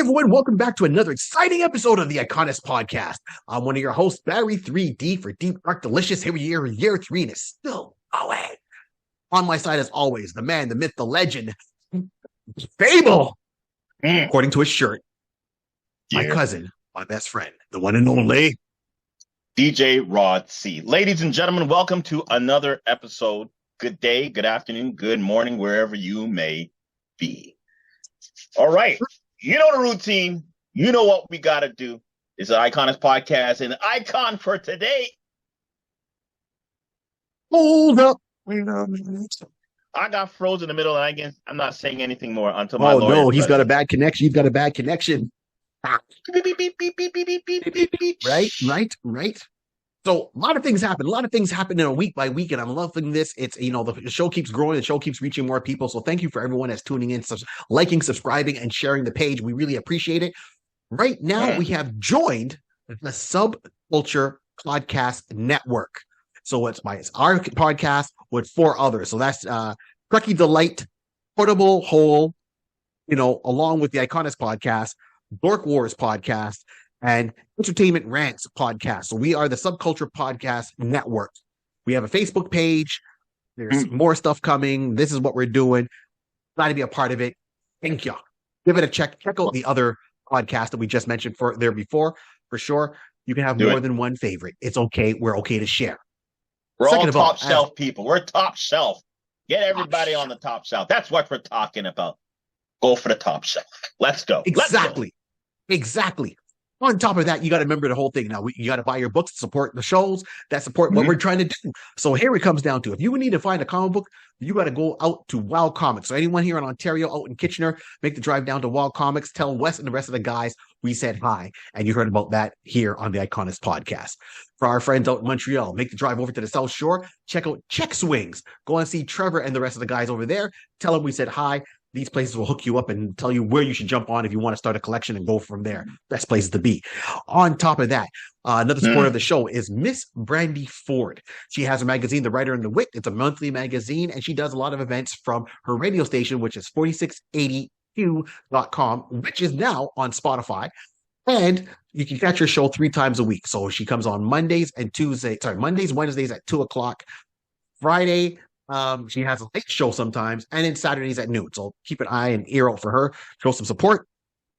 everyone, welcome back to another exciting episode of the Iconist Podcast. I'm one of your hosts, Barry 3D for Deep Dark Delicious. Here we are, year 3, and it's still going. On my side, as always, the man, the myth, the legend, Fable. According to his shirt, my cousin, my best friend, the one and only DJ Rod C. Ladies and gentlemen, welcome to another episode. Good day, good afternoon, good morning, wherever you may be. All right. You know the routine. You know what we got to do. It's an Iconist Podcast, and the icon for today. Hold up. I got frozen in the middle, and I'm not saying anything more until my lawyer. Oh, no, he's got a bad connection. You've got a bad connection. Right. So a lot of things happen. A lot of things happen in a week by week, and I'm loving this. It's, the show keeps growing. The show keeps reaching more people. So thank you for everyone that's tuning in, liking, subscribing, and sharing the page. We really appreciate it. Right now, we have joined the Subculture Podcast Network. So it's our podcast with 4 others. So that's Crucky Delight, Portable Hole, along with the Iconist Podcast, Dork Wars Podcast, and Entertainment Rants Podcast. So we are the Subculture Podcast Network. We have a Facebook page. There's more stuff coming. This is what we're doing. Glad to be a part of it. Thank you. Give it a check. Check out the other podcast that we just mentioned before. For sure, you can have more than one favorite. It's okay. We're okay to share. We're all top shelf people. We're top shelf. Get everybody on the top shelf. That's what we're talking about. Go for the top shelf. Let's go. Exactly. On top of that, you got to remember the whole thing. Now, you got to buy your books to support the shows that support what we're trying to do. So here it comes down to, if you need to find a comic book, you got to go out to Wild Comics. So anyone here in Ontario, out in Kitchener, make the drive down to Wild Comics. Tell Wes and the rest of the guys we said hi. And you heard about that here on the Iconist Podcast. For our friends out in Montreal, make the drive over to the South Shore. Check out Check Swings. Go and see Trevor and the rest of the guys over there. Tell them we said hi. These places will hook you up and tell you where you should jump on if you want to start a collection and go from there. Best places to be. On top of that, another supporter of the show is Miss Brandy Ford. She has a magazine, The Writer and the Wit. It's a monthly magazine, and she does a lot of events from her radio station, which is 4680q.com, which is now on Spotify. And you can catch her show 3 times a week. So she comes on Mondays, Wednesdays at 2 o'clock. Friday, she has a late show sometimes, and then Saturdays at noon. So keep an eye and ear out for her. Show some support.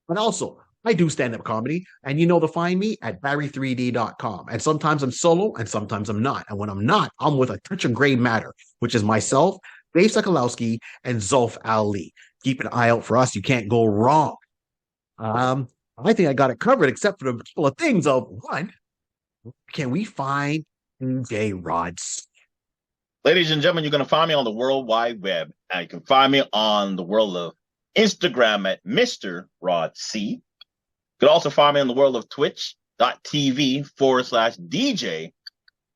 And also, I do stand-up comedy, and you know to find me at barry3d.com. And sometimes I'm solo, and sometimes I'm not. And when I'm not, I'm with a touch of gray matter, which is myself, Dave Sokolowski, and Zulf Ali. Keep an eye out for us. You can't go wrong. I think I got it covered, except for a couple of things. One, can we find DJ Rod's? Ladies and gentlemen, you're going to find me on the World Wide Web. And you can find me on the world of Instagram at Mr. Rod C. You can also find me on the world of Twitch.tv/DJ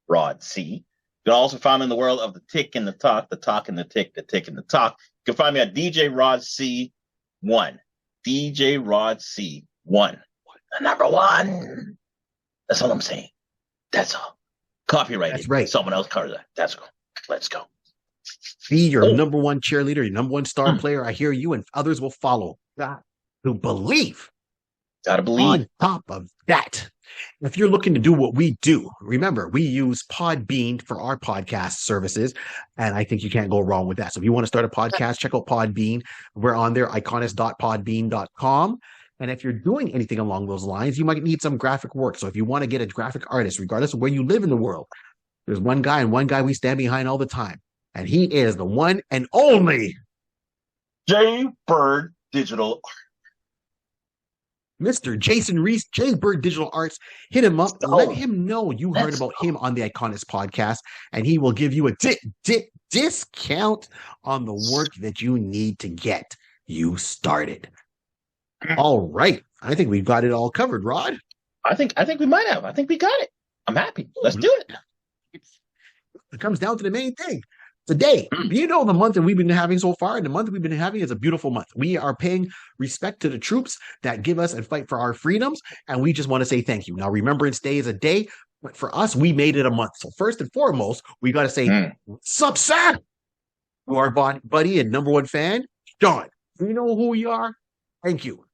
Rod C. You can also find me in the world of the tick and the talk and the tick, the tick and the talk. You can find me at DJ Rod C1. DJ Rod C1. The number 1. That's all I'm saying. That's all. Copyrighted. That's right. Someone else covers that. That's cool. Let's go. Be your number 1 cheerleader, your number 1 star player. I hear you, and others will follow. Got to believe. Gotta believe. On top of that, if you're looking to do what we do, remember, we use Podbean for our podcast services, and I think you can't go wrong with that. So if you want to start a podcast, check out Podbean. We're on there, iconist.podbean.com. And if you're doing anything along those lines, you might need some graphic work. So if you want to get a graphic artist, regardless of where you live in the world, there's one guy we stand behind all the time. And he is the one and only J Bird Digital Art. Mr. Jason Reese, J Bird Digital Arts. Hit him up. Let him know you heard about him on the Iconist Podcast, and he will give you a discount on the work that you need to get you started. All right. I think we've got it all covered, Rod. I think we might have. I think we got it. I'm happy. Let's do it. It comes down to the main thing. Today, the month that we've been having so far, and the month we've been having is a beautiful month. We are paying respect to the troops that give us and fight for our freedoms, and we just want to say thank you. Now, Remembrance Day is a day, but for us, we made it a month. So first and foremost, we got to say, what's up, Sam? To our buddy and number 1 fan, John. You know who we are? Thank you.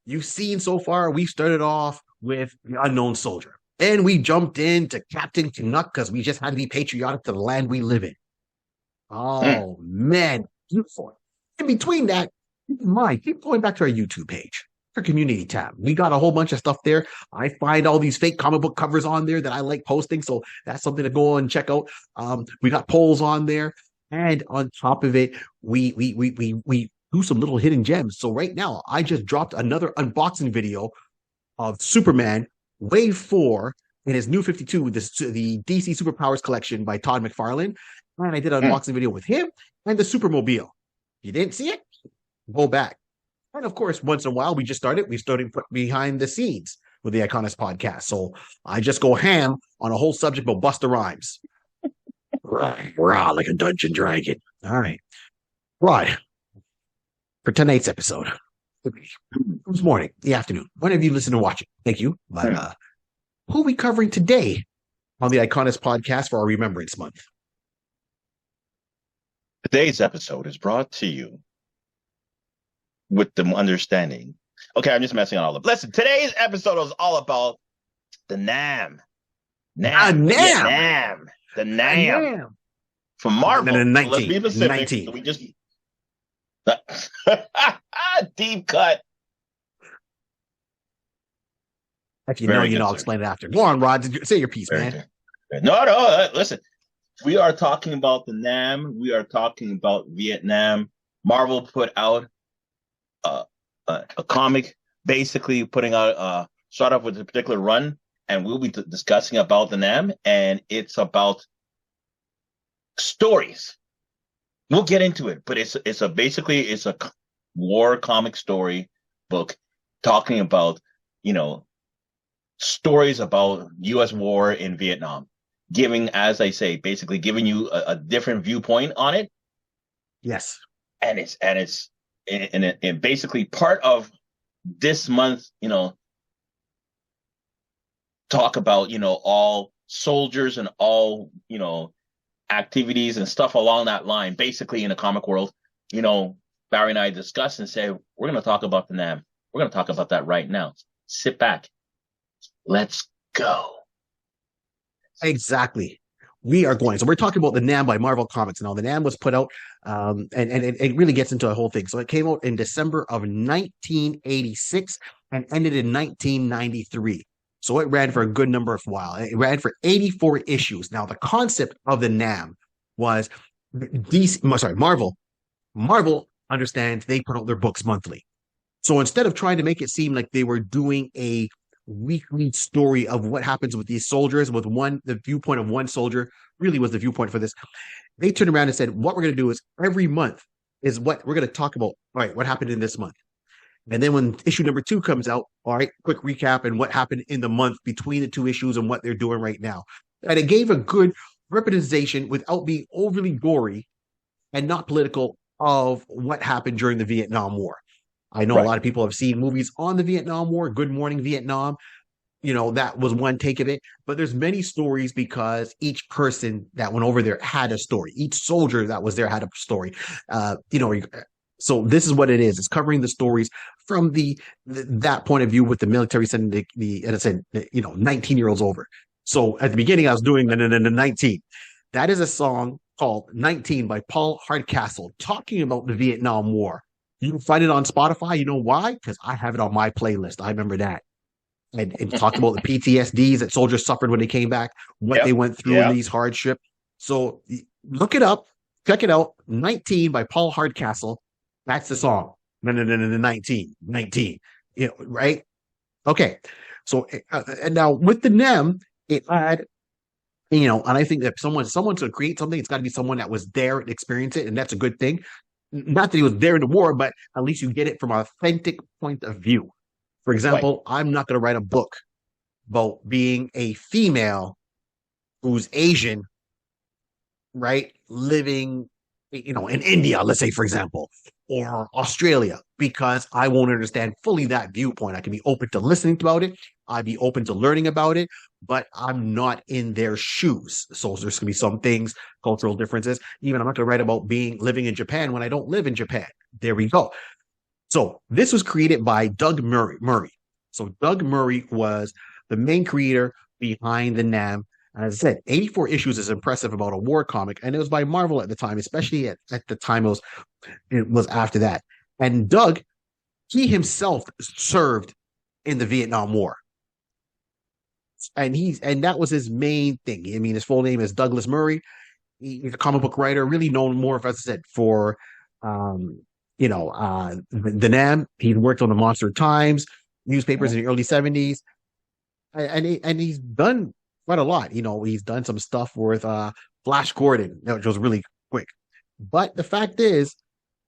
You've seen so far, we started off with the unknown soldier. And we jumped into Captain Canuck because we just had to be patriotic to the land we live in. Oh, man. Beautiful. In between that, keep in mind, keep going back to our YouTube page, our community tab. We got a whole bunch of stuff there. I find all these fake comic book covers on there that I like posting. So that's something to go and check out. We got polls on there. And on top of it, we do some little hidden gems. So right now, I just dropped another unboxing video of Superman Wave 4 in his new 52, the DC Superpowers collection by Todd McFarlane. And I did an unboxing video with him and the Supermobile. You didn't see it? Go back. And of course, once in a while, we started behind the scenes with the Iconist podcast. So I just go ham on a whole subject about Busta Rhymes. Rah, like a dungeon dragon. All right. Right. For tonight's episode. This morning, the afternoon. Whenever you listen and watch it. Thank you. But who are we covering today on the Iconist podcast for our Remembrance Month? Today's episode is brought to you with the understanding. Okay, I'm just messing on all of it. Listen, today's episode is all about the NAM. NAM. The NAM. From Marvel. No, 19, let's be specific. 19. So we just deep cut. If you know, you know, I'll explain it after. Go on, Rod. Say your piece, man. No, listen. We are talking about the NAM. We are talking about Vietnam. Marvel put out a comic, basically putting out start off with a particular run, and we'll be discussing about the NAM, and it's about stories. We'll get into it, but it's a war comic story book talking about, you know, stories about U.S. war in Vietnam, giving, as I say, basically giving you a different viewpoint on it. Yes, and it's basically part of this month, you know, talk about, you know, all soldiers and all, you know, activities and stuff along that line, basically in the comic world. You know, Barry and I discussed and said, we're going to talk about the NAM. We're going to talk about that right now. Sit back. Let's go. Exactly. We are going. So we're talking about the NAM by Marvel Comics. Now, the NAM was put out, and it really gets into a whole thing. So it came out in December of 1986 and ended in 1993. So it ran for a good number of while. It ran for 84 issues. Now, the concept of the NAM was Marvel. Marvel understands they put out their books monthly. So instead of trying to make it seem like they were doing a weekly story of what happens with these soldiers, with the viewpoint of one soldier really was the viewpoint for this, they turned around and said, what we're going to do is every month is what we're going to talk about. All right, what happened in this month? And then when issue number 2 comes out, all right, quick recap and what happened in the month between the 2 issues and what they're doing right now. And it gave a good representation without being overly gory and not political of what happened during the Vietnam War. I know a lot of people have seen movies on the Vietnam War, Good Morning Vietnam. You know, that was one take of it. But there's many stories because each person that went over there had a story. Each soldier that was there had a story. You know, so this is what it is. It's covering the stories from that point of view with the military sending and it said, you know, 19-year-olds over. So at the beginning, I was doing the 19. That is a song called 19 by Paul Hardcastle, talking about the Vietnam War. You can find it on Spotify. You know why? Because I have it on my playlist. I remember that. And it talked about the PTSDs that soldiers suffered when they came back, what they went through in these hardships. So look it up. Check it out. 19 by Paul Hardcastle. That's the song. 19. You know, right? Okay. So, and now with the NEM, it had, you know, and I think that someone's going to create something. It's got to be someone that was there and experienced it. And that's a good thing. Not that he was there in the war, but at least you get it from an authentic point of view. For example, I'm not going to write a book about being a female who's Asian, right? Living, you know, in India, let's say, for example, or Australia, because I won't understand fully that viewpoint. I can be open to listening about it. I'd be open to learning about it, but I'm not in their shoes. So there's going to be some things, cultural differences. Even I'm not going to write about living in Japan when I don't live in Japan. There we go. So this was created by Doug Murray. So Doug Murray was the main creator behind the NAM. As I said, 84 issues is impressive about a war comic, and it was by Marvel at the time, especially at the time it was after that. And Doug, he himself served in the Vietnam War. And that was his main thing. I mean, his full name is Douglas Murray. He's a comic book writer, really known more, as I said, for the NAM. He worked on the Monster Times newspapers in the early 70s. And he's done quite a lot. He's done some stuff with Flash Gordon, which was really quick. But the fact is,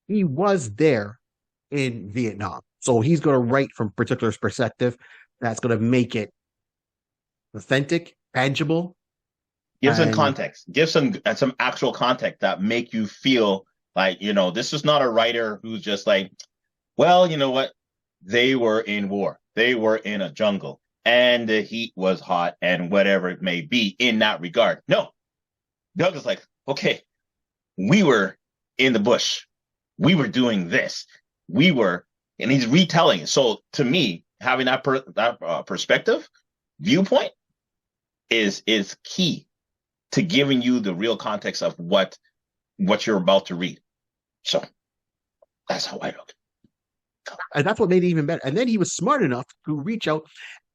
he was there in Vietnam. So he's going to write from a particular perspective that's going to make it authentic, tangible. Give some context. Give some actual context that make you feel like, this is not a writer who's just like, well, you know what? They were in war. They were in a jungle and the heat was hot and whatever it may be in that regard. No. Doug is like, okay, we were in the bush. We were doing this. And he's retelling it. So to me, having that perspective, viewpoint is key to giving you the real context of what you're about to read. So that's how I look. And that's what made it even better. And then he was smart enough to reach out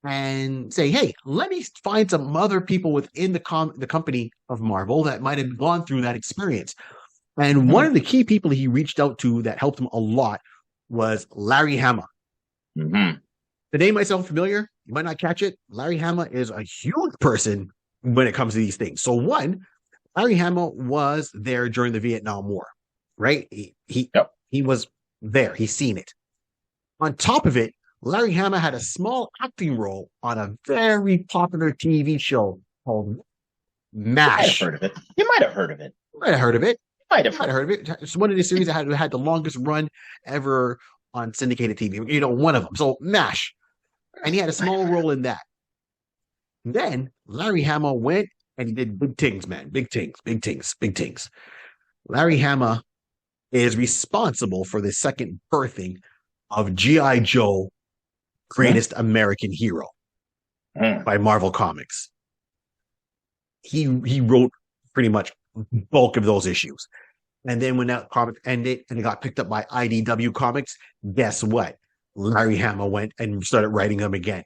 and say, hey, let me find some other people within the company of Marvel that might have gone through that experience. And one of the key people he reached out to that helped him a lot was Larry Hama. Mm-hmm. The name might sound familiar. You might not catch it. Larry Hama is a huge person when it comes to these things. So one, Larry Hama was there during the Vietnam War, right? He was there. He's seen it. On top of it, Larry Hama had a small acting role on a very popular TV show called MASH. You might have heard of it. Might have heard of it. It's one of the series that had the longest run ever on syndicated TV. One of them. So MASH. And he had a small role in that. Then Larry Hama went and he did big things, man. Big things. Larry Hama is responsible for the second birthing of G.I. Joe, Greatest American Hero by Marvel Comics. He wrote pretty much bulk of those issues. And then when that comic ended and it got picked up by IDW Comics, guess what? Larry Hama went and started writing them again.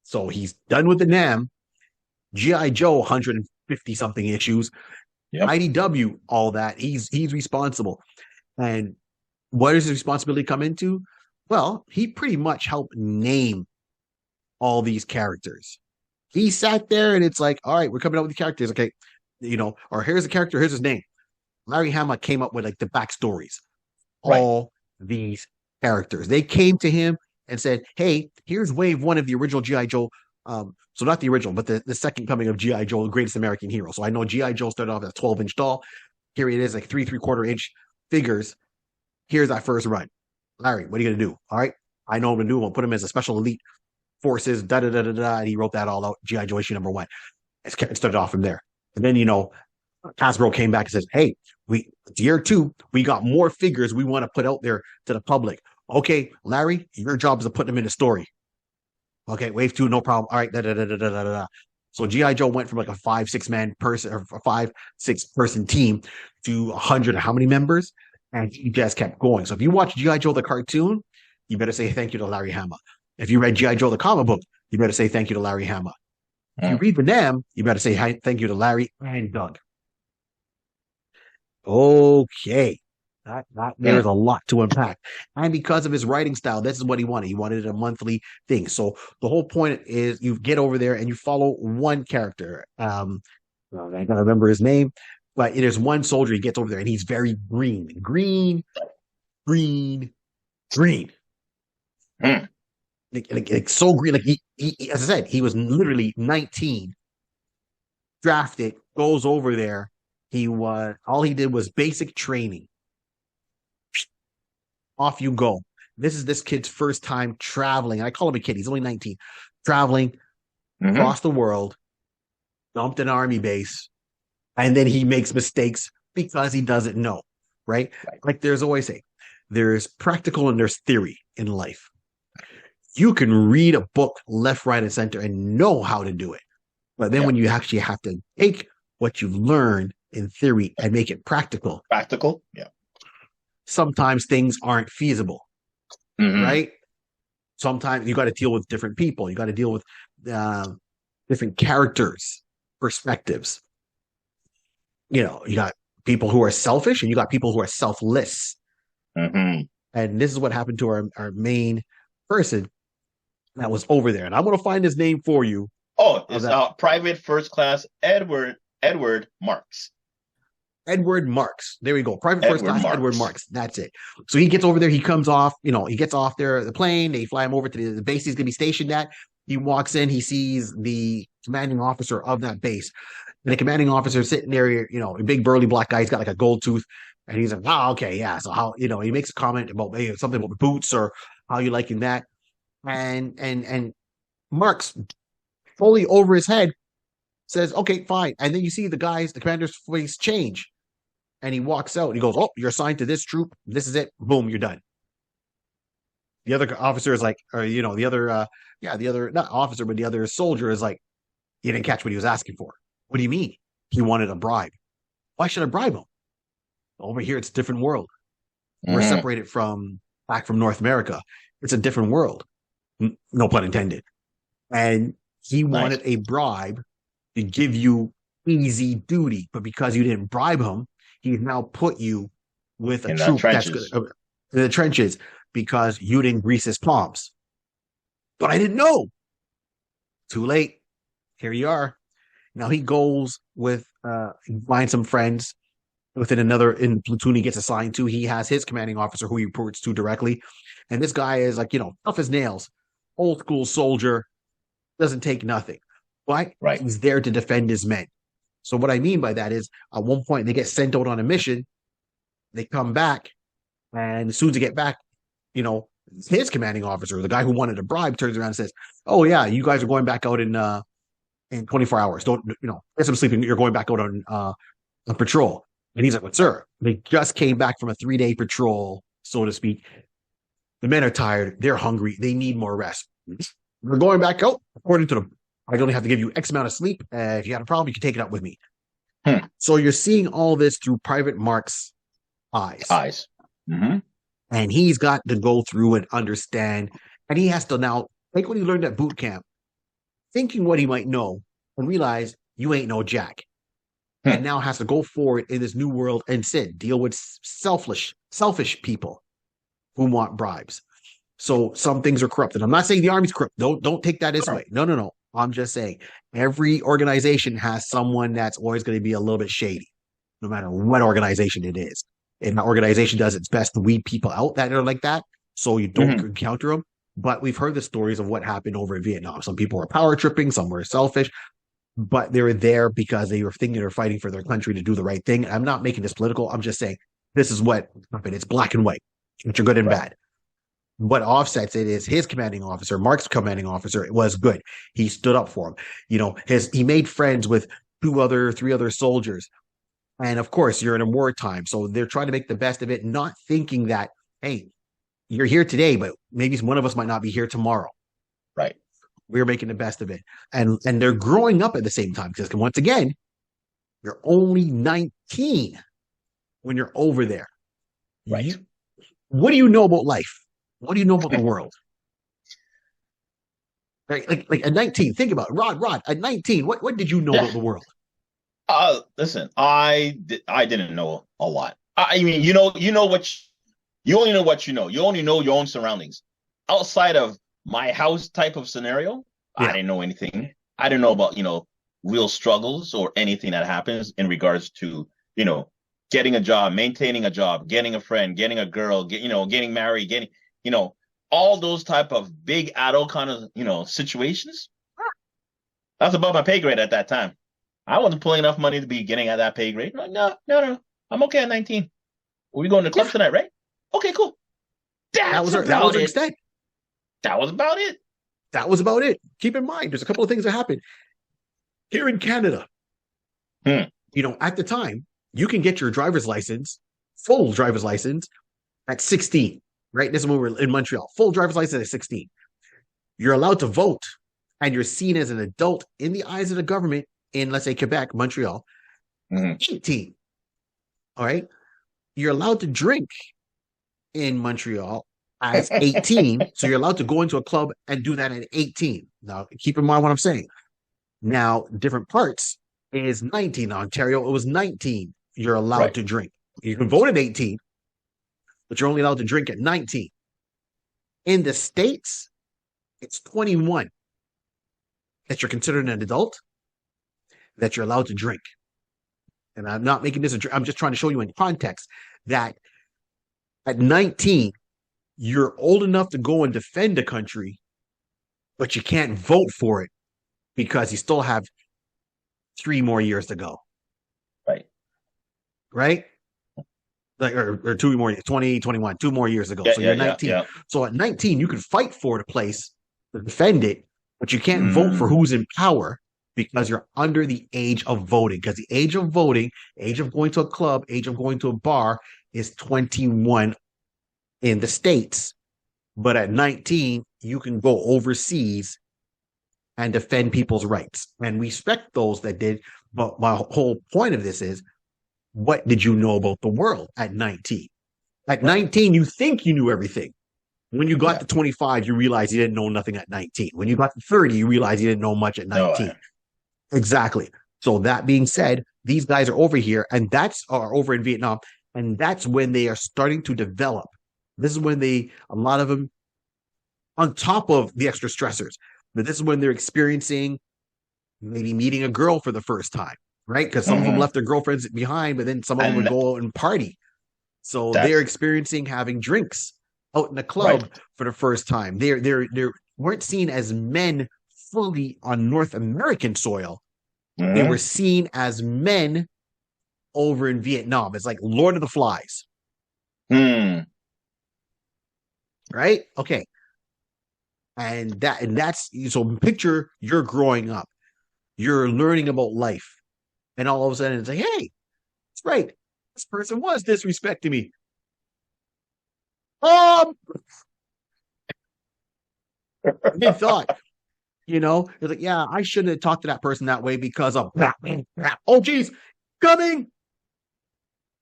So he's done with the NAM, G.I. Joe, 150 something issues, IDW, all that. He's responsible. And what does his responsibility come into? Well, he pretty much helped name all these characters. He sat there and it's like, all right, we're coming up with the characters. Okay. Or here's the character, here's his name. Larry Hama came up with like the backstories. All these characters. They came to him and said, hey, here's wave one of the original G.I. Joe. So not the original, but the second coming of G.I. Joe, the Greatest American Hero. So I know G.I. Joe started off as 12-inch doll. Here it is, like 3/4 inch figures. Here's our first run. Larry, what are you going to do? All right. I know what I'm going to do. We'll put him as a special elite forces, and he wrote that all out. G.I. Joe issue number 1. It started off from there. And then, Hasbro came back and says, hey, it's year 2. We got more figures we want to put out there to the public. Okay, Larry, your job is to put them in the story. Okay, wave 2, no problem. All right, So G.I. Joe went from like a 5-6 person or a 5-6 person team to 100. How many members? And he just kept going. So if you watch G.I. Joe the cartoon, you better say thank you to Larry Hama. If you read G.I. Joe the comic book, you better say thank you to Larry Hama. If you read the NAM, you better say thank you to Larry and Doug. Okay. There's a lot to unpack. And because of his writing style, this is what he wanted. He wanted a monthly thing. So the whole point is you get over there and you follow one character. I gotta remember his name, but there's one soldier. He gets over there and he's very green. Like so green. Like he, as I said, he was literally 19, drafted, goes over there. All he did was basic training. Off you go. This is this kid's first time traveling. I call him a kid. He's only 19. Traveling across the world, dumped an army base, and then he makes mistakes because he doesn't know, right? Like there's always there's practical and there's theory in life. You can read a book left, right, and center and know how to do it. But then when you actually have to take what you've learned in theory and make it practical. Sometimes things aren't feasible, right? Sometimes you got to deal with different people. You got to deal with different characters, perspectives. You know, you got people who are selfish and you got people who are selfless. And this is what happened to our main person that was over there. And I'm going to find his name for you. Oh, it's Private First Class Edward Marks. Edward Marks. There we go. Private First Class Edward Marks. That's it. So he gets over there. He comes off, you know, he gets off there, the plane. They fly him over to the base he's going to be stationed at. He walks in. He sees the commanding officer of that base. And the commanding officer sitting there, you know, a big burly black guy. He's got like a gold tooth. And he's like, oh, okay, yeah. So how, you know, he makes a comment about maybe something about boots or how you liking that. And Marks, fully over his head, says, okay, fine. And then you see the commander's face change. And he walks out. And he goes, oh, you're assigned to this troop. This is it. Boom, you're done. The other officer is like, or, you know, the other, not officer, but the other soldier is like, you didn't catch what he was asking for. What do you mean? He wanted a bribe. Why should I bribe him? Over here, it's a different world. We're separated back from North America. It's a different world. No pun intended. And he wanted a bribe to give you easy duty. But because you didn't bribe him, he's now put you with a troop that's in the trenches because you didn't grease his palms. But I didn't know. Too late. Here you are. Now he goes with, he finds some friends in platoon he gets assigned to. He has his commanding officer who he reports to directly. And this guy is like, you know, tough as nails, old school soldier, doesn't take nothing. But he's there to defend his men. So what I mean by that is at one point they get sent out on a mission. They come back. And as soon as they get back, you know, his commanding officer, the guy who wanted a bribe, turns around and says, oh, yeah, you guys are going back out in 24 hours. Don't, you know, get some sleeping. You're going back out on patrol. And he's like, what, sir? They just came back from a 3-day patrol, so to speak. The men are tired. They're hungry. They need more rest. We're going back out. According to them, I only have to give you X amount of sleep. If you got a problem, you can take it up with me. So you're seeing all this through Private Mark's eyes. And he's got to go through and understand. And he has to now take what he learned at boot camp, thinking what he might know, and realize you ain't no jack. And now has to go forward in this new world and deal with selfish people who want bribes. So some things are corrupted. I'm not saying the army's corrupt. Don't take that this way. No. I'm just saying every organization has someone that's always going to be a little bit shady, no matter what organization it is. And the organization does its best to weed people out that are like that, so you don't encounter them. But we've heard the stories of what happened over in Vietnam. Some people were power tripping, some were selfish. But they were there because they were thinking they were fighting for their country to do the right thing. I'm not making this political. I'm just saying this is what happened. It's black and white, which are good and bad. What offsets it is his commanding officer, Mark's commanding officer, was good. He stood up for him. You know, he made friends with 3 other soldiers. And of course, you're in a wartime. So they're trying to make the best of it, not thinking that, hey, you're here today, but maybe one of us might not be here tomorrow. Right. We're making the best of it. And they're growing up at the same time. Because once again, you're only 19 when you're over there. Right. What do you know about life? What do you know about the world? Like at 19, think about it. Rod, at 19, what did you know about the world? Listen, I didn't know a lot. I mean, you only know what you know. You only know your own surroundings. Outside of my house type of scenario, I didn't know anything. I didn't know about, real struggles or anything that happens in regards to, getting a job, maintaining a job, getting a friend, getting a girl, getting married, all those type of big adult kind of, situations. That's above my pay grade at that time. I wasn't pulling enough money to be getting at that pay grade. Like, no. I'm okay at 19. We going to the club tonight, right? Okay, cool. That was her extent. That was about it. That was about it. Keep in mind, there's a couple of things that happened. Here in Canada, at the time, you can get your driver's license, full driver's license, at 16, right? This is when we're in Montreal. Full driver's license at 16. You're allowed to vote, and you're seen as an adult in the eyes of the government in, let's say, Quebec, Montreal, 18. All right. You're allowed to drink in Montreal as 18. So you're allowed to go into a club and do that at 18. Now, keep in mind what I'm saying. Now, different parts is 19. Ontario, it was 19. You're allowed to drink. You can vote at 18, but you're only allowed to drink at 19. In the States, it's 21 that you're considered an adult, that you're allowed to drink. And I'm not making this, I'm just trying to show you in context that at 19, you're old enough to go and defend a country, but you can't vote for it because you still have 3 more years to go. Right. Right? Like, or 2 more, 20, 21, 2 more years ago. So you're 19. So at 19, you can fight for the place to defend it, but you can't vote for who's in power because you're under the age of voting. Because the age of voting, age of going to a club, age of going to a bar is 21 in the States. But at 19, you can go overseas and defend people's rights. And we respect those that did. But my whole point of this is, what did you know about the world at 19? At 19, you think you knew everything. When you got to 25, you realize you didn't know nothing at 19. When you got to 30, you realize you didn't know much at 19. Exactly. So that being said, these guys are over here, and are over in Vietnam, and that's when they are starting to develop. This is when a lot of them, on top of the extra stressors, but this is when they're experiencing maybe meeting a girl for the first time, right? Because some of them left their girlfriends behind, but then some of them would go out and party. So they're experiencing having drinks out in the club for the first time. They weren't seen as men fully on North American soil. They were seen as men over in Vietnam. It's like Lord of the Flies. Right? Okay. And that's so picture you're growing up. You're learning about life. And all of a sudden it's like, hey, that's right. This person was disrespecting me. They thought, it's like, yeah, I shouldn't have talked to that person that way because of oh geez, coming.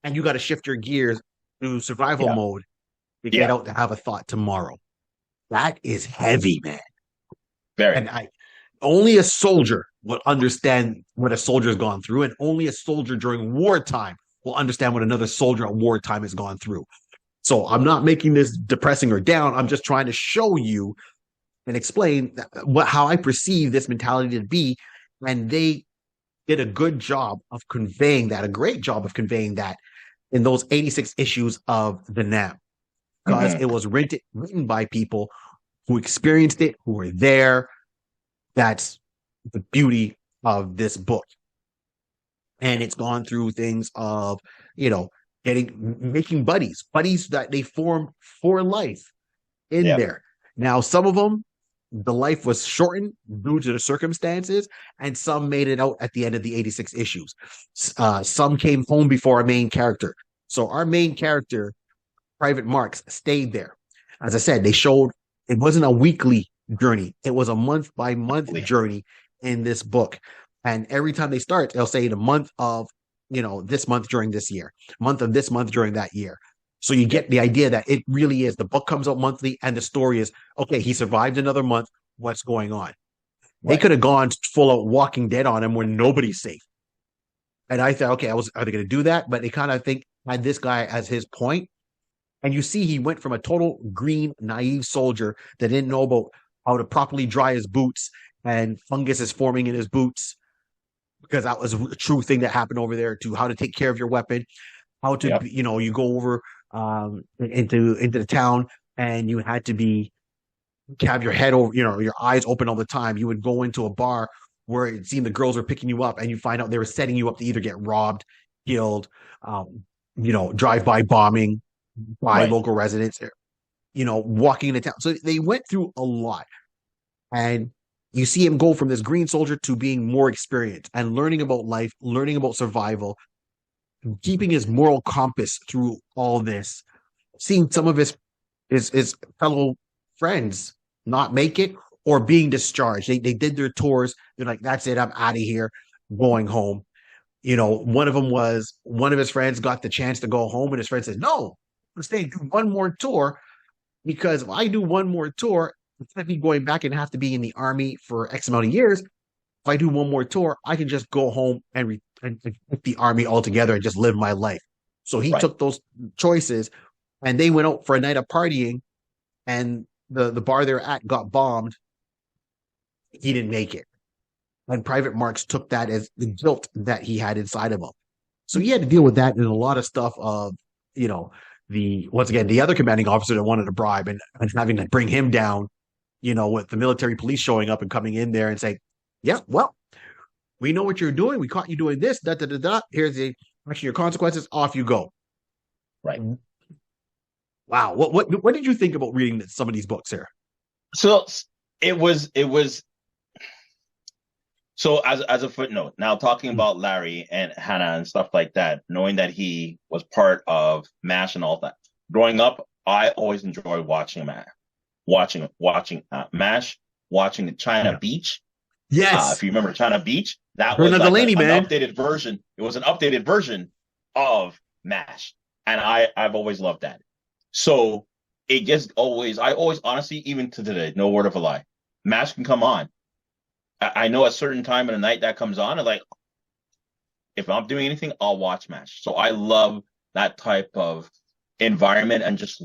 And you got to shift your gears to survival mode to get out to have a thought tomorrow. That is heavy, man. Very. And only a soldier will understand what a soldier's gone through, and only a soldier during wartime will understand what another soldier at wartime has gone through. So I'm not making this depressing or down. I'm just trying to show you and explain how I perceive this mentality to be. And they did a good job of conveying that, a great job of conveying that in those 86 issues of the NAM. Because it was written by people who experienced it, who were there. That's the beauty of this book. And it's gone through things of, making buddies that they form for life in there. Now, some of them, the life was shortened due to the circumstances, and some made it out at the end of the 86 issues. Some came home before our main character. So our main character, Private Marks, stayed there. As I said, they showed it wasn't a weekly journey. It was a month-by-month journey in this book. And every time they start, they'll say the month of, this month during this year, month of this month during that year. So you get the idea that it really is. The book comes out monthly, and the story is, okay, he survived another month. What's going on? They could have gone full out Walking Dead on him where nobody's safe. And I thought, okay, are they going to do that? But they kind of had this guy as his point. And you see, he went from a total green, naive soldier that didn't know about how to properly dry his boots, and fungus is forming in his boots because that was a true thing that happened over there, to how to take care of your weapon, how to, you go over into the town, and you had to have your head over, your eyes open all the time. You would go into a bar where it seemed the girls were picking you up, and you find out they were setting you up to either get robbed, killed, drive-by bombing by local residents, walking into town. So they went through a lot. And you see him go from this green soldier to being more experienced and learning about life, learning about survival, keeping his moral compass through all this. seen some of his fellow friends not make it or being discharged. They did their tours. They're like, that's it. I'm out of here, going home. One of his friends got the chance to go home, and his friend says, no, I'm staying, do one more tour, because if I do one more tour, instead of me going back and have to be in the army for X amount of years, if I do one more tour, I can just go home and quit the army altogether and just live my life. So he took those choices, and they went out for a night of partying, and the bar they're at got bombed. He didn't make it. And Private Marks took that as the guilt that he had inside of him. So he had to deal with that and a lot of stuff of, once again, the other commanding officer that wanted to bribe and having to bring him down, with the military police showing up and coming in there and saying, yeah, well, we know what you're doing. We caught you doing this. Da, da, da, da. Here's actually your consequences. Off you go. Right. Wow. What did you think about reading some of these books here? So it was so as a footnote, now talking about Larry and Hannah and stuff like that, knowing that he was part of MASH and all that. Growing up, I always enjoyed watching MASH, watching China Beach. Yes. If you remember China Beach, that was like an updated version. It was an updated version of MASH. And I've always loved that. So I always honestly, even to today, no word of a lie, MASH can come on. I know a certain time of the night that comes on, and like, if I'm doing anything, I'll watch MASH. So I love that type of environment and just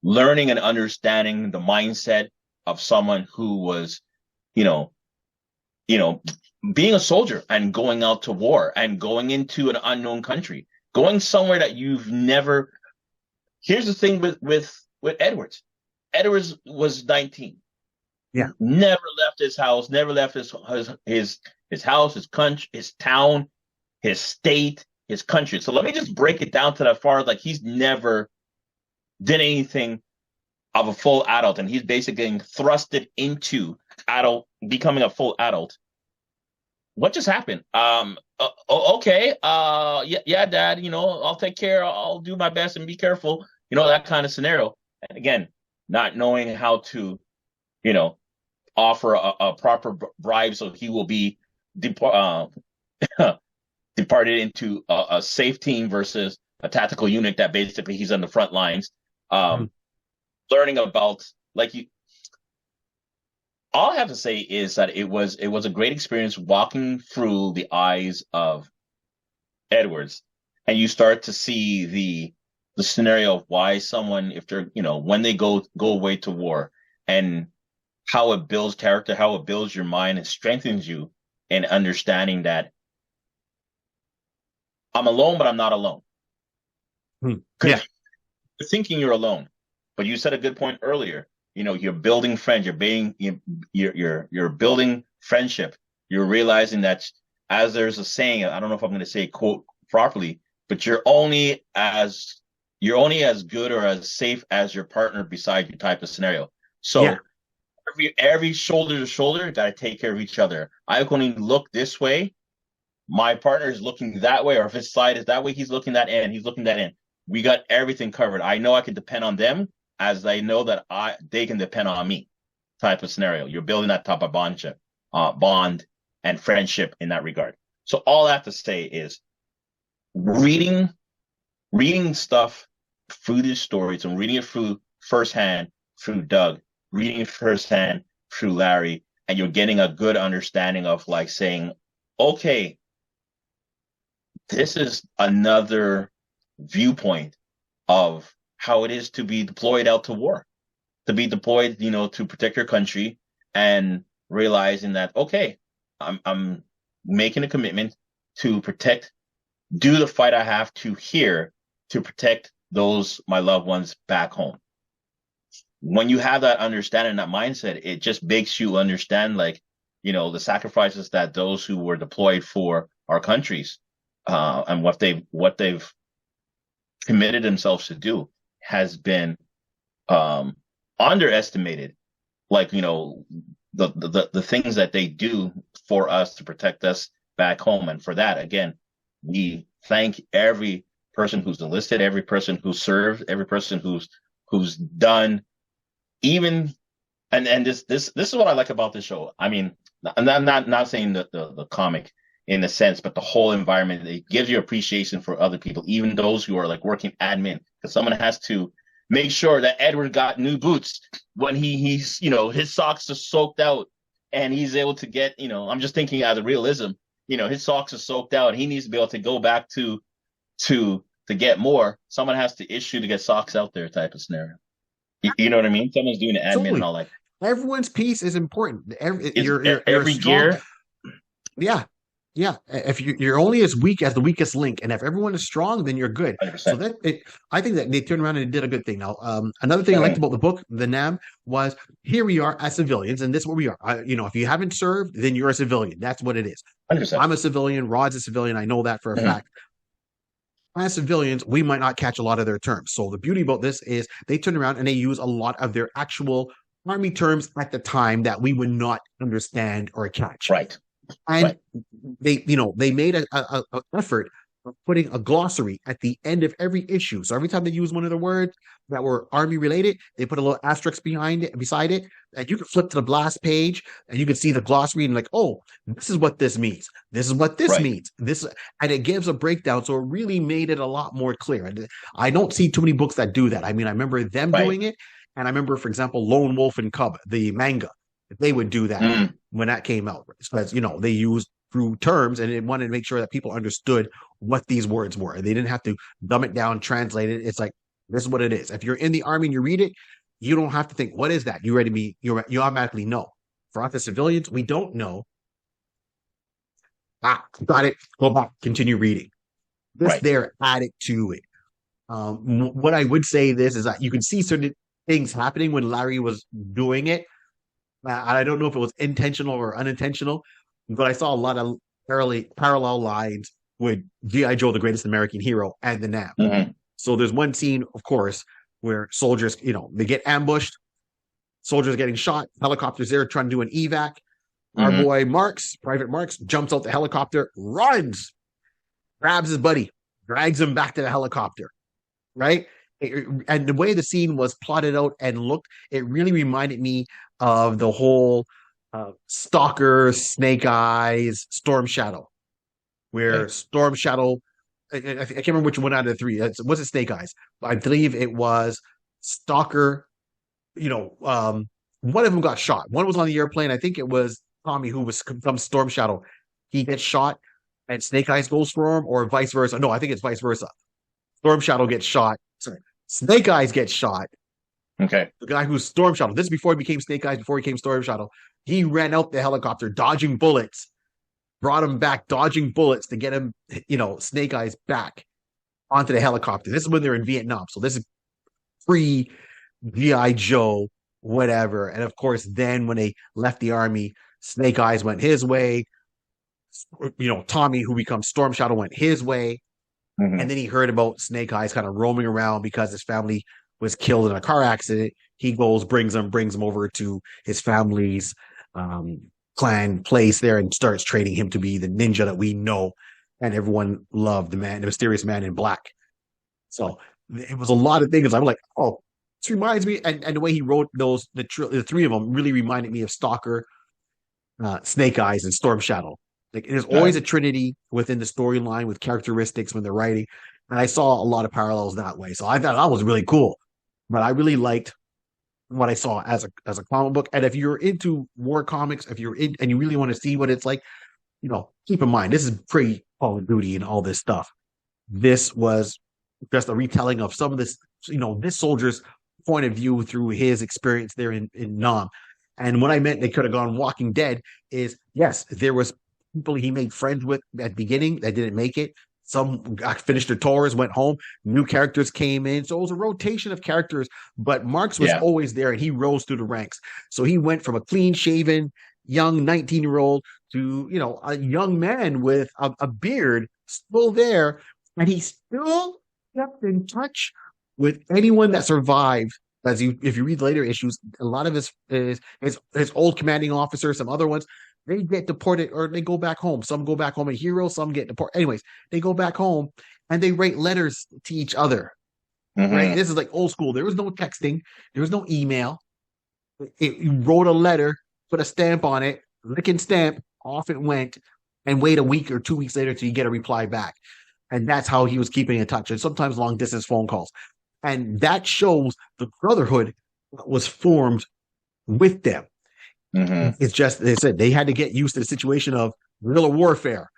learning and understanding the mindset of someone who was, being a soldier and going out to war and going into an unknown country, going somewhere that you've never. Here's the thing with Edwards. Edwards was 19. Yeah. Never left his house, never left his house, his country, his town, his state, his country. So let me just break it down to that far. Like, he's never did anything of a full adult, and he's basically getting thrusted into becoming a full adult. What just happened? Okay. Yeah, Dad, I'll take care. I'll do my best and be careful. That kind of scenario. And again, not knowing how to, offer a proper bribe so he will be departed into a safe team versus a tactical unit that basically he's on the front lines. Learning about, all I have to say is that it was a great experience walking through the eyes of Edwards, and you start to see the scenario of why someone, if they're, when they go away to war, and how it builds character, how it builds your mind and strengthens you in understanding that I'm alone, but I'm not alone. Yeah. You're thinking you're alone, but you said a good point earlier. You're building friends. You're building friendship. You're realizing that, as there's a saying, I don't know if I'm going to say quote properly, but you're only as good or as safe as your partner beside you type of scenario. So every shoulder to shoulder, got to take care of each other. I can only look this way. My partner is looking that way, or if his side is that way, he's looking that end. He's looking that end. We got everything covered. I know I can depend on them as they know that they can depend on me type of scenario. You're building that type of bond and friendship in that regard. So all I have to say is reading stuff through these stories and reading it through firsthand through Doug, reading it firsthand through Larry, and you're getting a good understanding of, like, saying, okay, this is another viewpoint of how it is to be deployed out to war, to be deployed, to protect your country, and realizing that, okay, I'm making a commitment to do the fight I have to here to protect my loved ones back home. When you have that understanding, that mindset, it just makes you understand, the sacrifices that those who were deployed for our countries, and what they've committed themselves to do has been underestimated. The things that they do for us to protect us back home. And for that, again, we thank every person who's enlisted, every person who's served, every person who's done, even and this is what I like about this show. I mean, I'm not saying that the comic in a sense, but the whole environment, it gives you appreciation for other people, even those who are like working admin, because someone has to make sure that Edward got new boots when he's his socks are soaked out and he's able to get, I'm just thinking as a realism, his socks are soaked out. He needs to be able to go back to get more. Someone has to issue to get socks out there type of scenario. You know what I mean? Someone's doing the admin Totally. and all that. Everyone's piece is important. Every gear. Yeah. Yeah. If you're only as weak as the weakest link, and if everyone is strong, then you're good. 100%. So I think that they turned around and did a good thing. Now, another thing I liked about the book, the NAM, was here we are as civilians, and this is what we are. If you haven't served, then you're a civilian. That's what it is. 100%. I'm a civilian. Rod's a civilian. I know that for a fact. As civilians, we might not catch a lot of their terms. So the beauty about this is they turn around and they use a lot of their actual Army terms at the time that we would not understand or catch. Right. And they made an effort of putting a glossary at the end of every issue. So every time they use one of the words that were Army related, they put a little asterisk beside it, and you can flip to the last page and you can see the glossary and like, oh, this is what this means. This is what this means. And it gives a breakdown. So it really made it a lot more clear. And I don't see too many books that do that. I mean, I remember them doing it. And I remember, for example, Lone Wolf and Cub, the manga, they would do that when that came out. Because, they used through terms and they wanted to make sure that people understood what these words were. They didn't have to dumb it down, translate it. It's like, this is what it is. If you're in the Army and you read it, you don't have to think, what is that? You automatically know. For us as civilians, we don't know. Got it. Go back, continue reading. There added to it. What I would say is that you can see certain things happening when Larry was doing it. I don't know if it was intentional or unintentional, but I saw a lot of parallel lines with G.I. Joe, the Greatest American Hero, and the NAM. Mm-hmm. So there's one scene, of course, where soldiers, they get ambushed, soldiers getting shot, helicopters there trying to do an evac. Our boy Private Marks, jumps out the helicopter, runs, grabs his buddy, drags him back to the helicopter, right? And the way the scene was plotted out and looked, it really reminded me of the whole Stalker, Snake Eyes, Storm Shadow, where Storm Shadow, I can't remember which one out of the three. Was it Snake Eyes? I believe it was Stalker. One of them got shot. One was on the airplane. I think it was Tommy who becomes Storm Shadow. He gets shot, and Snake Eyes goes for him, or vice versa. No, I think it's vice versa. Storm Shadow gets shot. Sorry, Snake Eyes gets shot. Okay. The guy who's Storm Shadow. This is before he became Snake Eyes, before he became Storm Shadow. He ran out the helicopter, dodging bullets, brought him back, dodging bullets to get him, Snake Eyes back onto the helicopter. This is when they're in Vietnam. So this is pre G.I. Joe, whatever. And of course, then when they left the Army, Snake Eyes went his way. Tommy, who becomes Storm Shadow, went his way. And then he heard about Snake Eyes kind of roaming around because his family was killed in a car accident. He goes, brings him over to his family's clan place there and starts training him to be the ninja that we know and everyone loved, the mysterious man in black. So it was a lot of things. I'm like, oh, this reminds me. And the way he wrote those, the three of them really reminded me of Stalker, Snake Eyes, and Storm Shadow. Like, there's always a trinity within the storyline with characteristics when they're writing. And I saw a lot of parallels that way. So I thought that was really cool. But I really liked what I saw as a comic book. And if you're into war comics, if you're in and you really want to see what it's like, keep in mind, this is pre Call of Duty and all this stuff. This was just a retelling of some of this, this soldier's point of view through his experience there in Nam. And what I meant they could have gone Walking Dead is, yes, there was people he made friends with at the beginning that didn't make it. Some finished their tours, went home. New characters came in. So it was a rotation of characters, but Marks was always there and he rose through the ranks. So he went from a clean-shaven, young 19-year-old to, a young man with a beard still there. And he still kept in touch with anyone that survived. If you read later issues, a lot of his old commanding officers, some other ones, they get deported or they go back home. Some go back home a hero, some get deported. Anyways, they go back home and they write letters to each other. Right? This is like old school. There was no texting, there was no email. You wrote a letter, put a stamp on it, lick and stamp, off it went, and wait a week or 2 weeks later till you get a reply back. And that's how he was keeping in touch. And sometimes long distance phone calls. And that shows the brotherhood was formed with them. It's just, they said they had to get used to the situation of guerrilla warfare.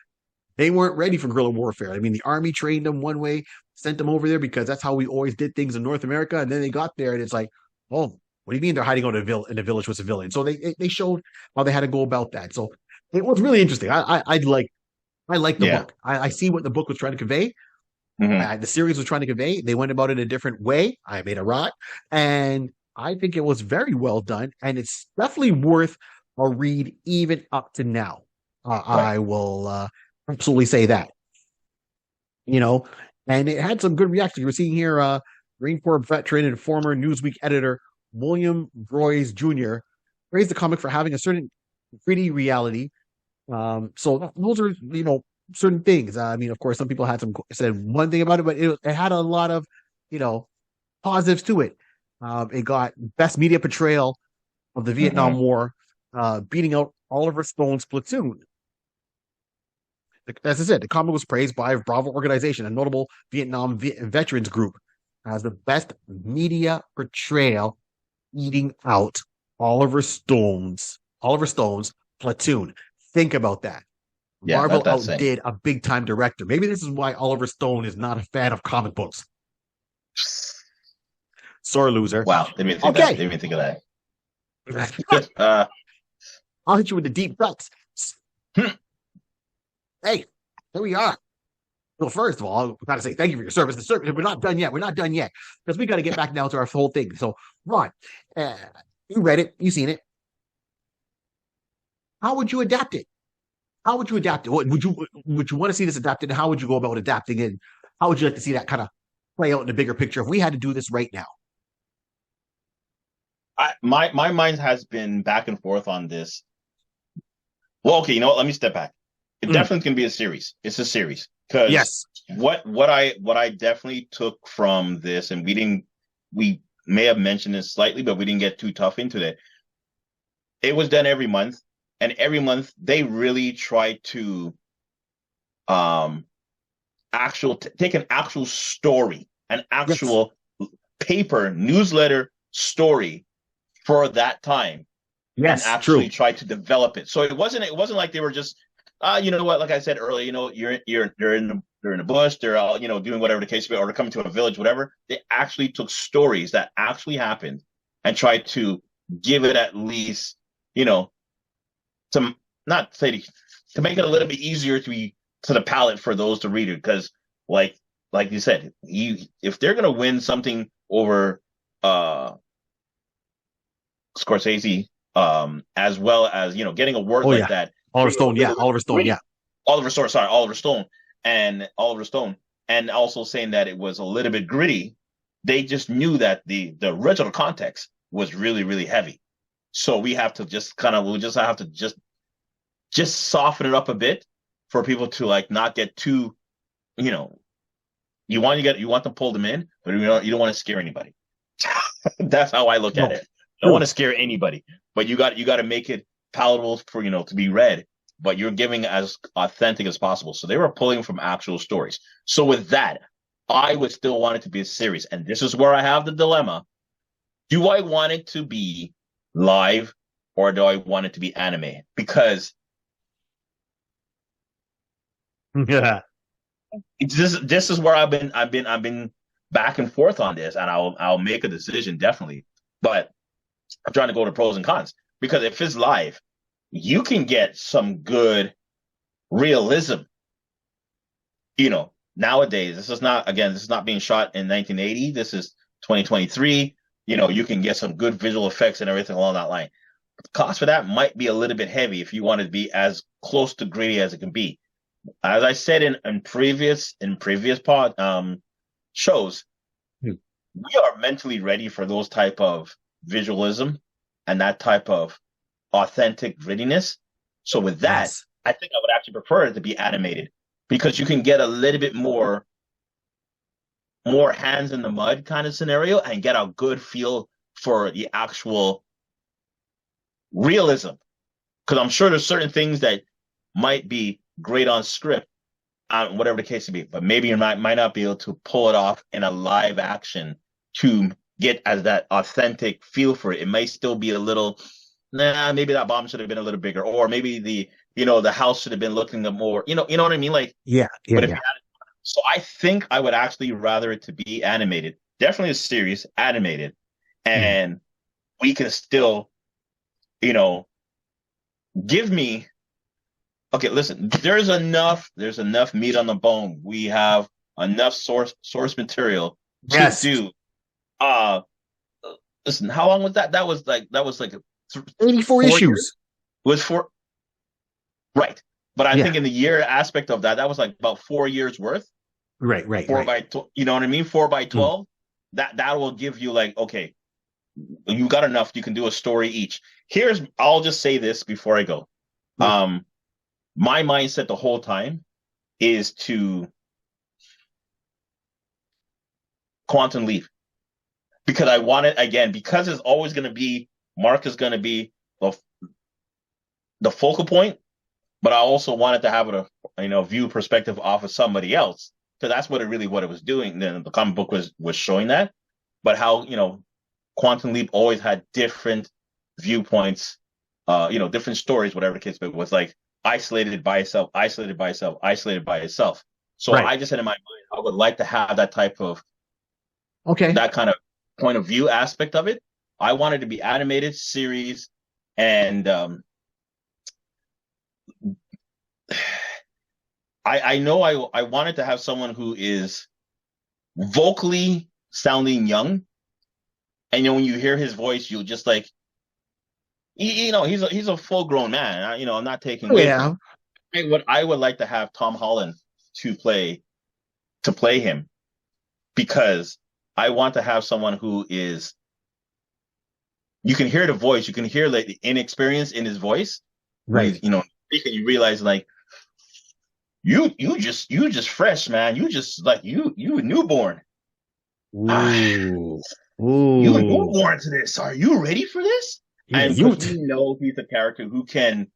They weren't ready for guerrilla warfare. I mean, the army trained them one way, sent them over there because that's how we always did things in North America. And then they got there and it's like, oh, what do you mean they're hiding out in the village with civilians? So they showed how they had to go about that. So it was really interesting. I like the book. I see what the book was trying to convey. The series was trying to convey. They went about it a different way. I made a rock, and I think it was very well done, and it's definitely worth a read even up to now. I will absolutely say that. And it had some good reactions. We're seeing here, Marine Corps veteran and former Newsweek editor William Broyes Jr. praised the comic for having a certain gritty reality. So those are, certain things. I mean, of course, some people said one thing about it, but it had a lot of, positives to it. It got best media portrayal of the Vietnam War, beating out Oliver Stone's Platoon. As I said, the comic was praised by Bravo Organization, a notable Vietnam veterans group, as the best media portrayal, eating out Oliver Stone's Platoon. Think about that. Yeah, Marvel outdid a big time director. Maybe this is why Oliver Stone is not a fan of comic books. Sore loser. Wow, didn't even think of that. I'll hit you with the deep cuts. Hey, here we are. Well, first of all, we got to say thank you for your service. We're not done yet. Because we got to get back now to our whole thing. So, Ron, you read it. You seen it. How would you adapt it? What would you want to see this adapted? And how would you go about adapting it? How would you like to see that kind of play out in the bigger picture if we had to do this right now? My mind has been back and forth on this. Well, okay, you know what? Let me step back. It definitely can be a series. It's a series. Because what I definitely took from this, and we may have mentioned this slightly, but we didn't get too tough into it. It was done every month, and every month they really try to take an actual story, an actual paper newsletter story for that time. Yes, and actually try to develop it. So it wasn't like they were just you know what, like I said earlier, they're in the bush, they're all, doing whatever the case may be, or they're coming to a village, whatever. They actually took stories that actually happened and tried to give it at least, to make it a little bit easier to the palate for those to read it. Because like you said, if they're gonna win something over Scorsese, as well as getting a work like that. Oliver Stone, and also saying that it was a little bit gritty. They just knew that the original context was really, really heavy. So we have to just soften it up a bit for people to not get too, you want to pull them in, but you don't want to scare anybody. That's how I look at it. I don't want to scare anybody, but you got to make it palatable for to be read, but you're giving as authentic as possible. So they were pulling from actual stories. So with that, I would still want it to be a series, and this is where I have the dilemma: do I want it to be live or do I want it to be anime? Because this is where I've been back and forth on this, and I'll make a decision definitely, but I'm trying to go to pros and cons. Because if it's live, you can get some good realism. Nowadays, this is not being shot in 1980. This is 2023. You can get some good visual effects and everything along that line. But the cost for that might be a little bit heavy if you want it to be as close to gritty as it can be. As I said in previous pod shows, we are mentally ready for those type of visualism and that type of authentic grittiness. So with that, Yes. I think I would actually prefer it to be animated because you can get a little bit more hands in the mud kind of scenario and get a good feel for the actual realism. Because I'm sure there's certain things that might be great on script, whatever the case may be, but maybe you might not be able to pull it off in a live action to get as that authentic feel for it. It may still be a little, maybe that bomb should have been a little bigger, or maybe the house should have been looking more, you know what I mean? Like, Yeah, yeah, but if yeah. you had it, so I think I would actually rather it to be animated, definitely a series, animated, Mm. and we can still, you know, give me. Okay, listen, there's enough meat on the bone. We have enough source material to Yes. do. Uh Listen, how long was that? That was like 84 4 years. issues. It was four, right. But I Yeah. think in the year aspect of that was like about 4 years worth. Right, right, Four right. by you know what I mean? 4 by Mm. 12. That will give you like, okay, you got enough. You can do a story each. I'll just say this before I go. Yeah. My mindset the whole time is to quantum leap because I want it again because it's always going to be Mark is going to be the focal point, but I also wanted to have a view perspective off of somebody else because that's what it was doing. Then the comic book was showing that, but how Quantum Leap always had different viewpoints, different stories, whatever the case, but it was like isolated by itself, isolated by itself, isolated by itself. So Right. I just had in my mind, I would like to have that type of Okay. that kind of point of view aspect of it. I wanted to be animated series, and I know I wanted to have someone who is vocally sounding young, and when you hear his voice, you'll just like, he's a full grown man. I'm not taking away from him. I would like to have Tom Holland to play him because I want to have someone who is. You can hear the voice. You can hear like the inexperience in his voice. Right. You realize like you just fresh, man. You just like you a newborn. Ooh. You a newborn to this. Are you ready for this? And because we know he's a character who can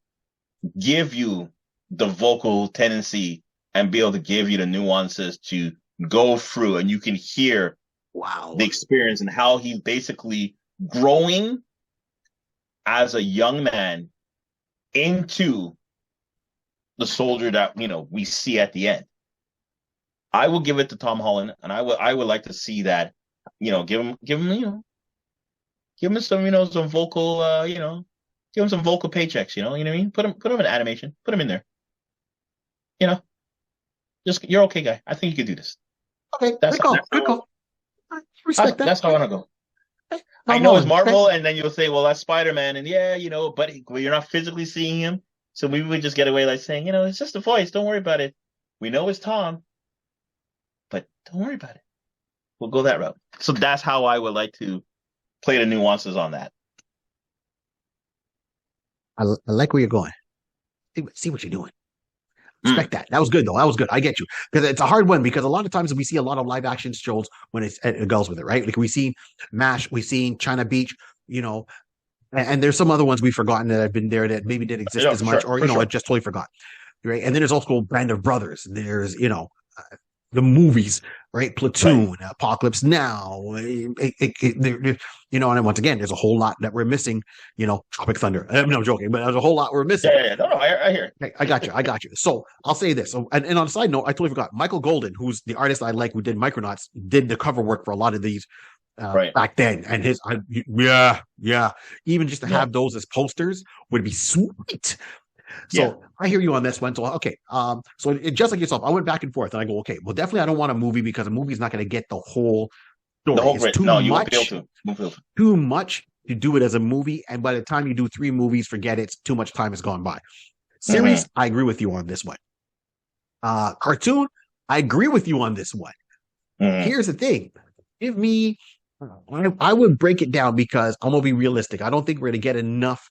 give you the vocal tendency and be able to give you the nuances to go through, and you can hear the experience and how he's basically growing as a young man into the soldier that we see at the end. I will give it to Tom Holland, and I would like to see that. Give him some some vocal give him some vocal paychecks. You know what I mean? Put him in animation. Put him in there. Just you're okay, guy. I think you can do this. Okay, good call. Respect that. That's how I want to go. I know it's Marvel, and then you'll say, well, that's Spider-Man, and but you're not physically seeing him. So maybe we just get away like saying, it's just a voice. Don't worry about it. We know it's Tom, but don't worry about it. We'll go that route. So that's how I would like to play the nuances on that. I like where you're going. See what you're doing. Respect that. That was good, though. That was good. I get you. Because it's a hard one, because a lot of times we see a lot of live action shows when it goes with it, right? Like we've seen MASH, we've seen China Beach, and there's some other ones we've forgotten that have been there that maybe didn't exist as much, or, I just totally forgot. Right. And then there's also Band of Brothers. There's, the movies, right? Platoon, right. Apocalypse Now, and once again, there's a whole lot that we're missing, Tropic Thunder. I'm not joking, but there's a whole lot we're missing. Yeah. No, I hear. Okay, I got you. So I'll say this. And on a side note, I totally forgot. Michael Golden, who's the artist I like who did Micronauts, did the cover work for a lot of these back then. And even just to have those as posters would be sweet. So I hear you on this one. So, okay. So just like yourself, I went back and forth and I go, okay, well, definitely I don't want a movie because a movie is not going to get the whole story. It's too much to do it as a movie. And by the time you do 3 movies, forget it. Too much time has gone by. Series, I agree with you on this one. Cartoon, I agree with you on this one. Here's the thing. Give me, I would break it down because I'm going to be realistic. I don't think we're going to get enough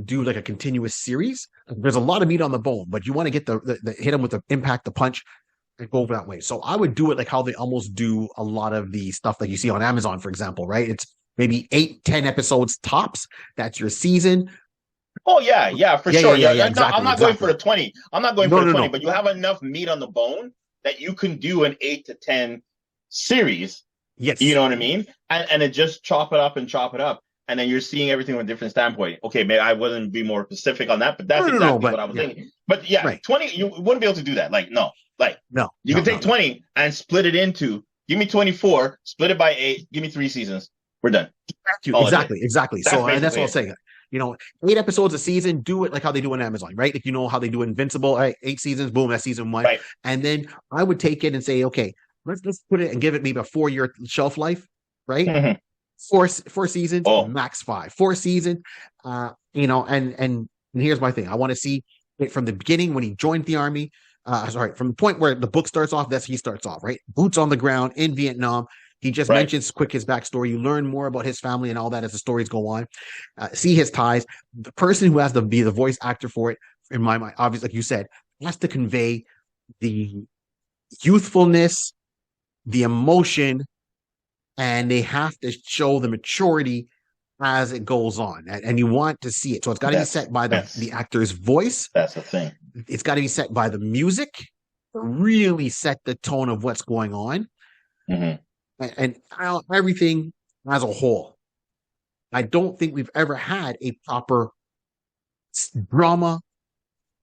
do like a continuous series. There's a lot of meat on the bone, but you want to get the hit them with the impact, the punch, and go that way. So I would do it like how they almost do a lot of the stuff that you see on Amazon, for example, right? It's maybe 8-10 episodes tops. That's your season. Oh yeah, for sure. Yeah, exactly, I'm not going for the 20. I'm not going No, for the no, 20, no. but you have enough meat on the bone that you can do an 8 to 10 series. Yes. You know what I mean? And then just chop it up and chop it up. And then you're seeing everything from a different standpoint. Okay, maybe I wouldn't be more specific on that, but that's exactly what I was thinking. But yeah, right. 20, you wouldn't be able to do that. Like, no. Like, no. You can take 20 and split it into, give me 24, split it by 8, give me 3 seasons. We're done. Exactly. So, and that's what I'm saying. 8 episodes a season, do it like how they do on Amazon, right? Like, how they do Invincible, right? 8 seasons, boom, that's season 1. Right. And then I would take it and say, okay, let's put it and give it maybe a 4-year shelf life, right? 4 seasons, max 5. 4 seasons, and here's my thing. I want to see it from the beginning when he joined the army. From the point where the book starts off, he starts off, right? Boots on the ground in Vietnam. He just mentions quick his backstory. You learn more about his family and all that as the stories go on. See his ties. The person who has to be the voice actor for it, in my mind, obviously, like you said, has to convey the youthfulness, the emotion, and they have to show the maturity as it goes on. And you want to see it. So it's got to be set by the actor's voice. That's the thing. It's got to be set by the music, really set the tone of what's going on. And everything as a whole. I don't think we've ever had a proper drama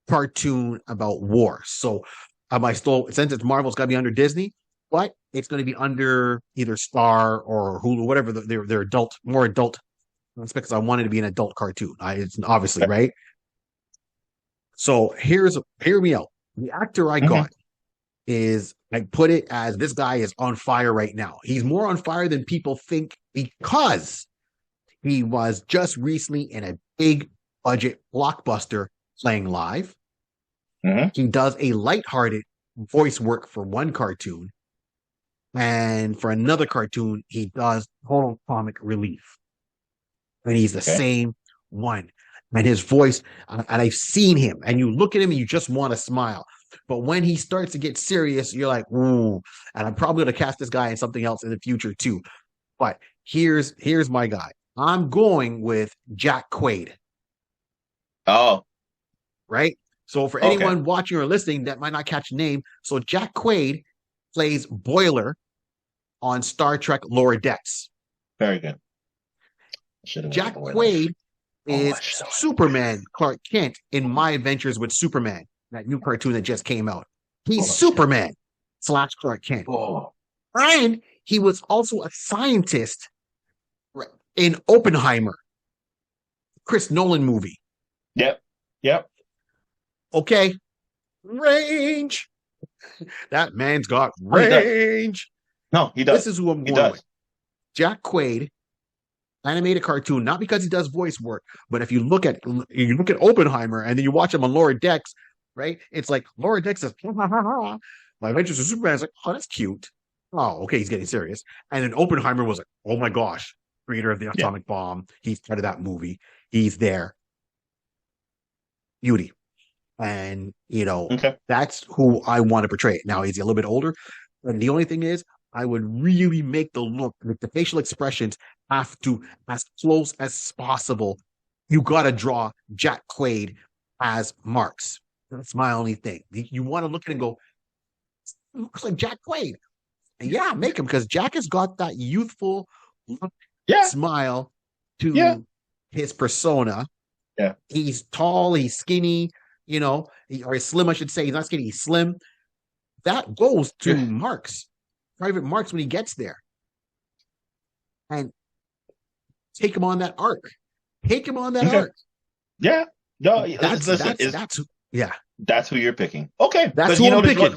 cartoon about war. So since it's Marvel, it's got to be under Disney, but it's going to be under either Star or Hulu, whatever their more adult. That's because I wanted to be an adult cartoon. It's obviously right. So hear me out. The actor I got is, I put it as, this guy is on fire right now. He's more on fire than people think because he was just recently in a big budget blockbuster playing live. He does a lighthearted voice work for one cartoon, and for another cartoon, he does total comic relief. And he's the same one. And his voice, and I've seen him, and you look at him and you just want to smile. But when he starts to get serious, you're like, ooh. And I'm probably going to cast this guy in something else in the future too. But here's my guy. I'm going with Jack Quaid. Oh. Right? So for anyone watching or listening that might not catch the name, so Jack Quaid plays Boiler on Star Trek Lower Decks. Very good. Jack Quaid is Superman Clark Kent in My Adventures with Superman, that new cartoon that just came out. He's Superman / Clark Kent. And he was also a scientist in Oppenheimer, Chris Nolan movie. Yep. Okay. Range. That man's got range. No, he does. This is who I'm going with. Jack Quaid, animated cartoon, not because he does voice work, but if you look at Oppenheimer and then you watch him on Lower Decks, right? It's like Lower Decks is My Adventures with Superman is like, oh, that's cute. Oh, okay, he's getting serious. And then Oppenheimer was like, oh my gosh, creator of the atomic bomb. He's part of that movie. He's there. Beauty. And that's who I want to portray it. Now, is he a little bit older? And the only thing is, I would really make the look, the facial expressions have to, as close as possible. You got to draw Jack Quaid as Marx. That's my only thing. You want to look at it and go, looks like Jack Quaid. And yeah, make him, because Jack has got that youthful look, smile to his persona. Yeah. He's tall, he's skinny, or he's slim, I should say. He's not skinny, he's slim. That goes to Marx. Private Marx when he gets there. And take him on that arc. Arc. Yeah. No, that's who you're picking. Okay. That's who I'm picking.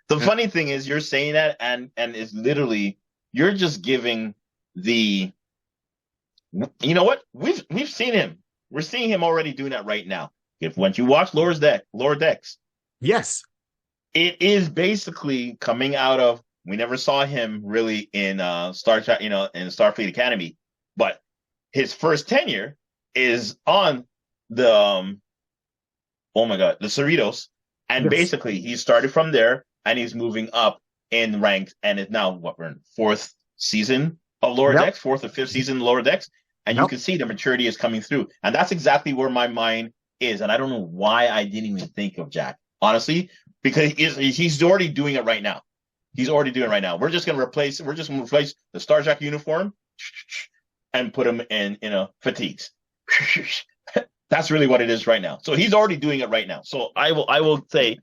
The funny thing is, you're saying that and it's literally, you're just giving the, you know what? We've seen him. We're seeing him already doing that right now. Once you watch Lower Decks. Yes. It is basically coming out of, we never saw him really in Star Trek, in Starfleet Academy, but his first tenure is on the oh my god, the Cerritos, and Yes. basically he started from there and he's moving up in ranks and is now what we're in fourth season of Lower Yep. Decks, fourth or fifth season of Lower Decks, and you Yep. can see the maturity is coming through, and that's exactly where my mind is, and I don't know why I didn't even think of Jack honestly, because he's already doing it right now. He's already doing it right now. We're just gonna replace the Star Trek uniform and put him in a fatigues. That's really what it is right now. So he's already doing it right now. So I will say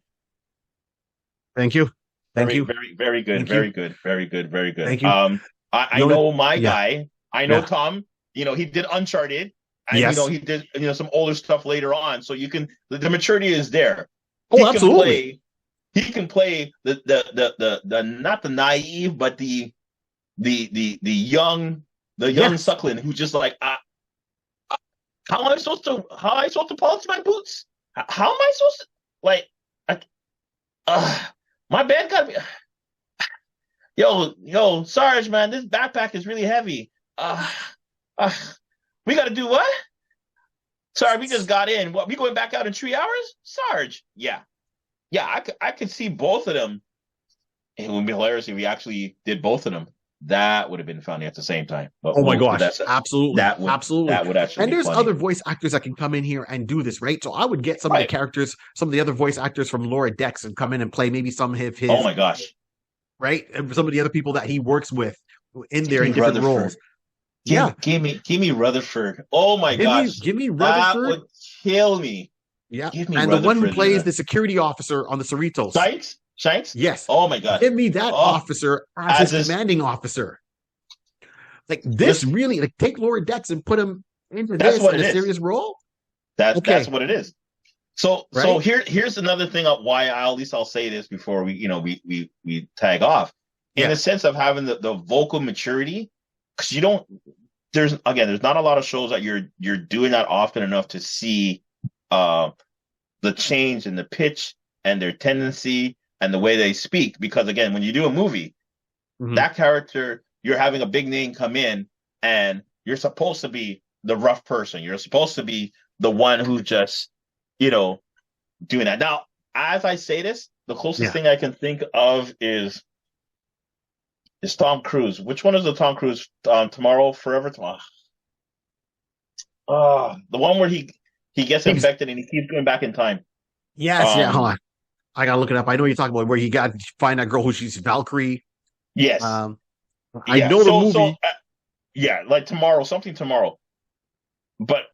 Thank you. Thank very, you. very, very good, Thank very you. good, very good, very good. Thank you. I The only, know my yeah. guy. I know Yeah. Tom. He did Uncharted, and Yes. he did some older stuff later on. So you can the maturity is there. Oh, He can absolutely. play. He can play the not the naive, but the young Yes. suckling who's just like how am I supposed to polish my boots? How am I supposed to like? I, uh, my bed got to be. Yo, Sarge, man, this backpack is really heavy. Uh, we got to do what? Sorry, we just got in. What? We going back out in 3 hours, Sarge? Yeah, yeah. I could see both of them. It would be hilarious if we actually did both of them. That would have been funny at the same time. But Oh my gosh, that's absolutely, absolutely. that would actually And be there's funny. other voice actors that can come in here and do this, right? So I would get some of the Right. characters, some of the other voice actors from Laura Dex and come in and play maybe some of Oh his, my gosh. right? And some of the other people that he works with in there Give in me different Rutherford. roles. Yeah. Give me Rutherford. Oh my gosh. Give me That Rutherford. would kill me. Yeah. Give me And the one who Rutherford. plays the security officer on the Cerritos. Shanks? Yes. Oh my god. Give me that Oh, officer as his commanding officer. Like this listen, really, like take Laura Dex and put him into that's this what in it a is. serious role. That's Okay. what it is. So Right? here's another thing of why I'll say this before we tag off. In Yeah. the sense of having the vocal maturity, because there's not a lot of shows that you're doing that often enough to see the change in the pitch and their tendency and the way they speak. Because again, when you do a movie, that character, you're having a big name come in and you're supposed to be the rough person. You're supposed to be the one who's just, doing that. Now, as I say this, the closest thing I can think of is Tom Cruise. Which one is the Tom Cruise? Tomorrow, Forever Tomorrow. The one where he gets infected and he keeps going back in time. Yes, yeah, hold on. I gotta look it up. I know you're talking about where he got to find that girl who she's Valkyrie. Yes. I know the movie. So, yeah, like something tomorrow. But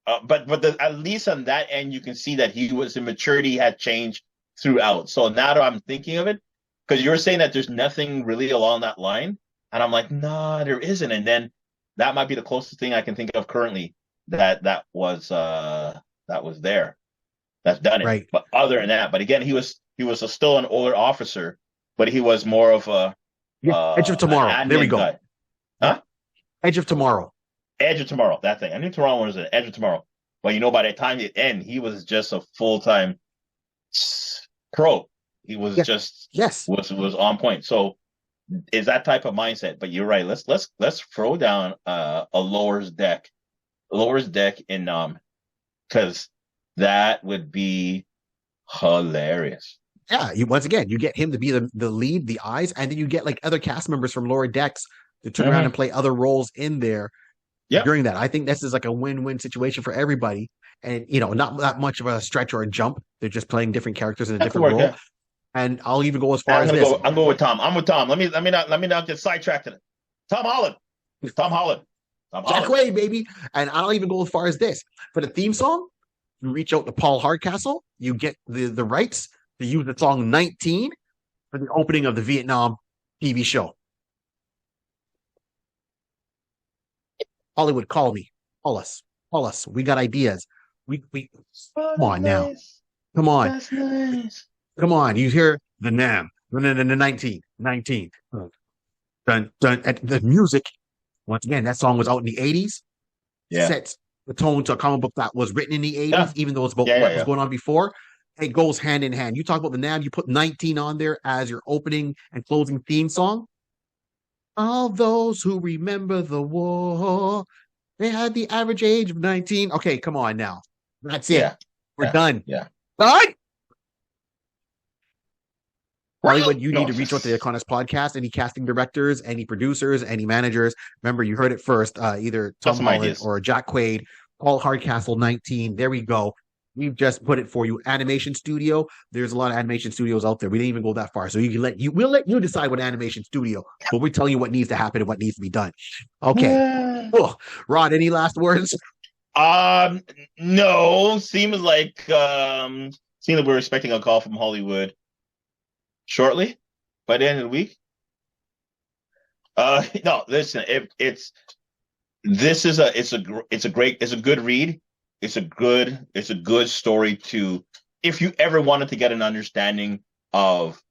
at least on that end, you can see that the maturity had changed throughout. So now that I'm thinking of it, because you're saying that there's nothing really along that line, and I'm like, nah, there isn't. And then that might be the closest thing I can think of currently that was there. That's done it. Right. But other than that, but again, he was still an older officer, but he was more of a Edge of Tomorrow. There we go. Guy. Huh? Edge of Tomorrow. Edge of Tomorrow. That thing. I knew Tomorrow was an Edge of Tomorrow. But by the time it ended, he was just a full-time pro. He was was on point. So is that type of mindset. But you're right. Let's throw down a lowers deck in because that would be hilarious. Yeah, once again, you get him to be the lead, the eyes, and then you get like other cast members from Lower Decks to turn around and play other roles in there during that. I think this is like a win-win situation for everybody. And not that much of a stretch or a jump. They're just playing different characters in a different role. Yeah. And I'll even go as far as this. I'm going with Tom. I'm with Tom. Let me not get sidetracked. Tom Holland. Jack Quaid, baby. And I'll even go as far as this. For the theme song, you reach out to Paul Hardcastle. You get the rights to use the song 19 for the opening of the Vietnam TV show. Hollywood, call me. Call us. We got ideas. We come on now. Come on. That's nice. Come on. You hear the NAM. The 19. Dun, dun, the music. Once again, that song was out in the 80s. Yeah. Sets the tone to a comic book that was written in the 80s, even though it's about what was going on before. It goes hand in hand. You talk about the NAM, you put 19 on there as your opening and closing theme song. All those who remember the war, they had the average age of 19. Okay, come on now. That's it. Yeah. We're done. Yeah. Done. Right. Hollywood, you need to reach out to the Iconis podcast. Any casting directors, any producers, any managers. Remember, you heard it first. Either Tom Holland or Jack Quaid. Call Hardcastle 19. There we go. We've just put it for you. Animation studio. There's a lot of animation studios out there. We didn't even go that far. So we'll let you decide what animation studio, but we're telling you what needs to happen and what needs to be done. Okay. Cool. Rod, any last words? No. Seems like we're expecting a call from Hollywood shortly, by the end of the week. No, listen, it's a good read. It's a good story to, if you ever wanted to get an understanding of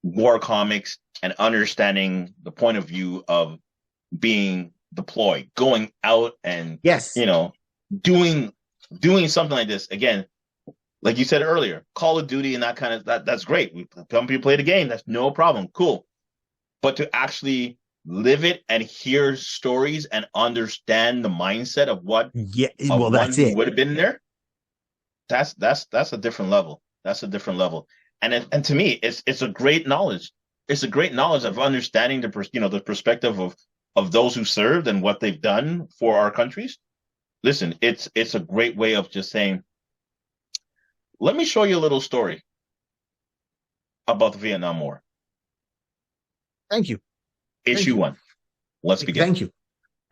war comics and understanding the point of view of being deployed, going out and doing something like this. Again, like you said earlier, Call of Duty and that kind of that's great. Some people play the game, that's no problem, cool. But to actually live it and hear stories and understand the mindset of what that's it would have been there, that's a different level. That's a different level. And to me, it's a great knowledge. It's a great knowledge of understanding the perspective of those who served and what they've done for our countries. Listen, it's a great way of just saying, let me show you a little story about the Vietnam War. Thank you. Issue 1. Let's begin. Thank you.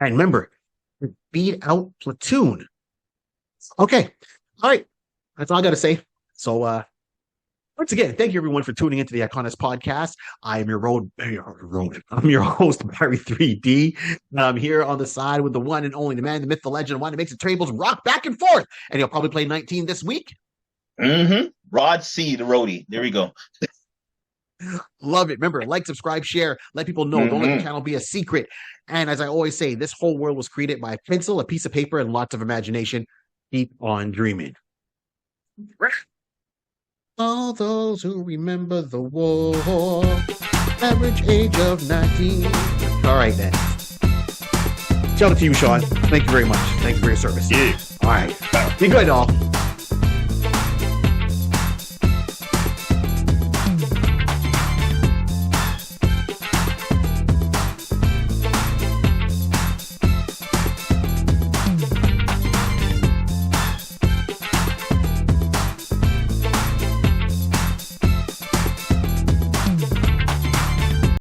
And remember, beat out Platoon. Okay. All right. That's all I got to say. So, once again, thank you everyone for tuning into the Iconis podcast. I am I'm your host, Barry 3D. And I'm here on the side with the one and only, the man, the myth, the legend, the one that makes the tables rock back and forth. And he'll probably play 19 this week. Rod C, the roadie. There we go. Love it. Remember, like, subscribe, share, let people know. Don't let the channel be a secret. And as I always say, this whole world was created by a pencil, a piece of paper, and lots of imagination. Keep on dreaming. All those who remember the war, average age of 19. All right, then. Shout out to you, Sean. Thank you very much. Thank you for your service. Yeah. All right. Be good, all.